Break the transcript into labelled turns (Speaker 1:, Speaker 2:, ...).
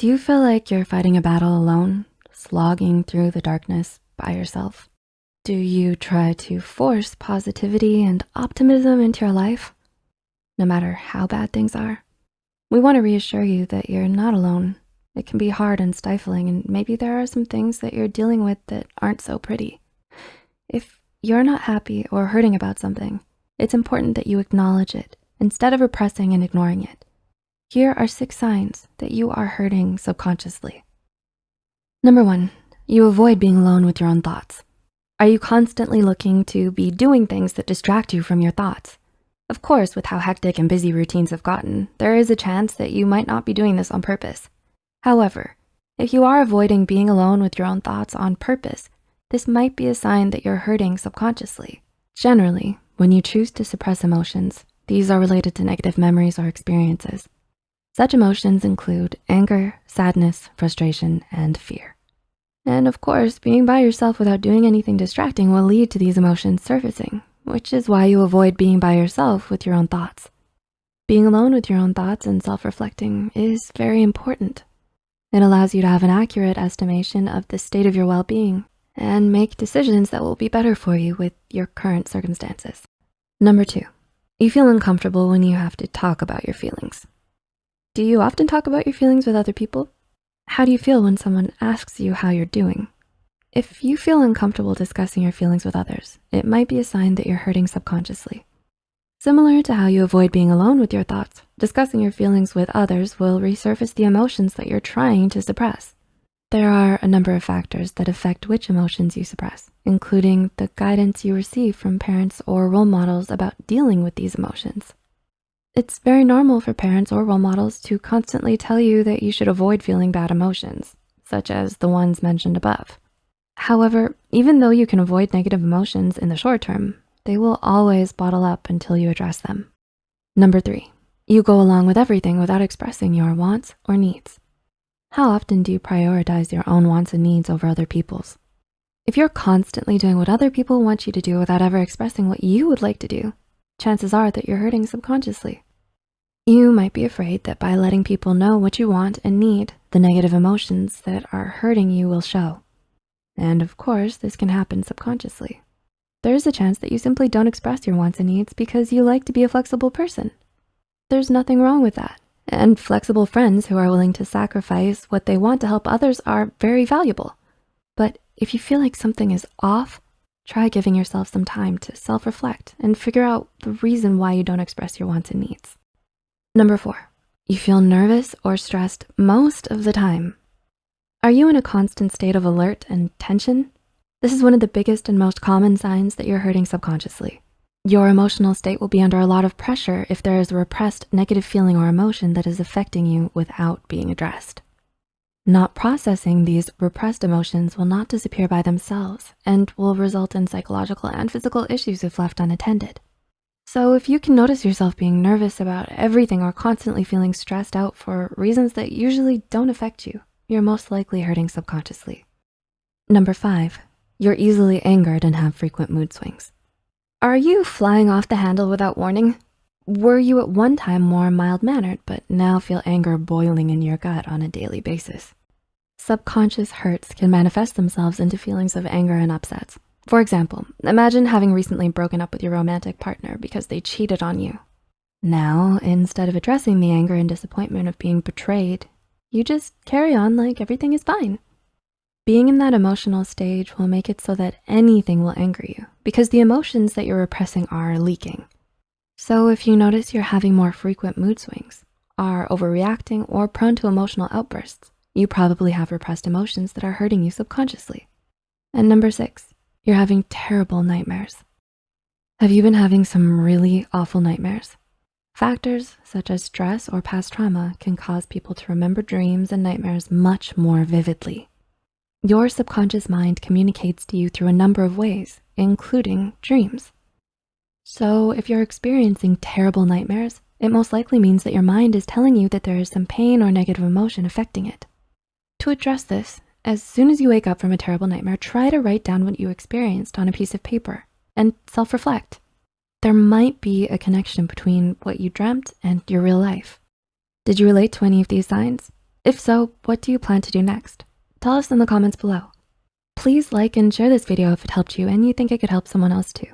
Speaker 1: Do you feel like you're fighting a battle alone, slogging through the darkness by yourself? Do you try to force positivity and optimism into your life, no matter how bad things are? We want to reassure you that you're not alone. It can be hard and stifling, and maybe there are some things that you're dealing with that aren't so pretty. If you're not happy or hurting about something, it's important that you acknowledge it instead of repressing and ignoring it. Here are 6 signs that you are hurting subconsciously. Number 1, you avoid being alone with your own thoughts. Are you constantly looking to be doing things that distract you from your thoughts? Of course, with how hectic and busy routines have gotten, there is a chance that you might not be doing this on purpose. However, if you are avoiding being alone with your own thoughts on purpose, this might be a sign that you're hurting subconsciously. Generally, when you choose to suppress emotions, these are related to negative memories or experiences. Such emotions include anger, sadness, frustration, and fear. And of course, being by yourself without doing anything distracting will lead to these emotions surfacing, which is why you avoid being by yourself with your own thoughts. Being alone with your own thoughts and self-reflecting is very important. It allows you to have an accurate estimation of the state of your well-being and make decisions that will be better for you with your current circumstances. Number 2, you feel uncomfortable when you have to talk about your feelings. Do you often talk about your feelings with other people? How do you feel when someone asks you how you're doing? If you feel uncomfortable discussing your feelings with others, it might be a sign that you're hurting subconsciously. Similar to how you avoid being alone with your thoughts, discussing your feelings with others will resurface the emotions that you're trying to suppress. There are a number of factors that affect which emotions you suppress, including the guidance you receive from parents or role models about dealing with these emotions. It's very normal for parents or role models to constantly tell you that you should avoid feeling bad emotions, such as the ones mentioned above. However, even though you can avoid negative emotions in the short term, they will always bottle up until you address them. Number 3, you go along with everything without expressing your wants or needs. How often do you prioritize your own wants and needs over other people's? If you're constantly doing what other people want you to do without ever expressing what you would like to do, chances are that you're hurting subconsciously. You might be afraid that by letting people know what you want and need, the negative emotions that are hurting you will show. And of course, this can happen subconsciously. There is a chance that you simply don't express your wants and needs because you like to be a flexible person. There's nothing wrong with that. And flexible friends who are willing to sacrifice what they want to help others are very valuable. But if you feel like something is off, try giving yourself some time to self-reflect and figure out the reason why you don't express your wants and needs. Number 4, you feel nervous or stressed most of the time. Are you in a constant state of alert and tension? This is one of the biggest and most common signs that you're hurting subconsciously. Your emotional state will be under a lot of pressure if there is a repressed negative feeling or emotion that is affecting you without being addressed. Not processing these repressed emotions will not disappear by themselves and will result in psychological and physical issues if left unattended. So if you can notice yourself being nervous about everything or constantly feeling stressed out for reasons that usually don't affect you, you're most likely hurting subconsciously. Number 5, you're easily angered and have frequent mood swings. Are you flying off the handle without warning? Were you at one time more mild-mannered, but now feel anger boiling in your gut on a daily basis? Subconscious hurts can manifest themselves into feelings of anger and upsets. For example, imagine having recently broken up with your romantic partner because they cheated on you. Now, instead of addressing the anger and disappointment of being betrayed, you just carry on like everything is fine. Being in that emotional stage will make it so that anything will anger you because the emotions that you're repressing are leaking. So if you notice you're having more frequent mood swings, are overreacting, or prone to emotional outbursts, you probably have repressed emotions that are hurting you subconsciously. And number 6, you're having terrible nightmares. Have you been having some really awful nightmares? Factors such as stress or past trauma can cause people to remember dreams and nightmares much more vividly. Your subconscious mind communicates to you through a number of ways, including dreams. So if you're experiencing terrible nightmares, it most likely means that your mind is telling you that there is some pain or negative emotion affecting it. To address this, as soon as you wake up from a terrible nightmare, try to write down what you experienced on a piece of paper and self-reflect. There might be a connection between what you dreamt and your real life. Did you relate to any of these signs? If so, what do you plan to do next? Tell us in the comments below. Please like and share this video if it helped you and you think it could help someone else too.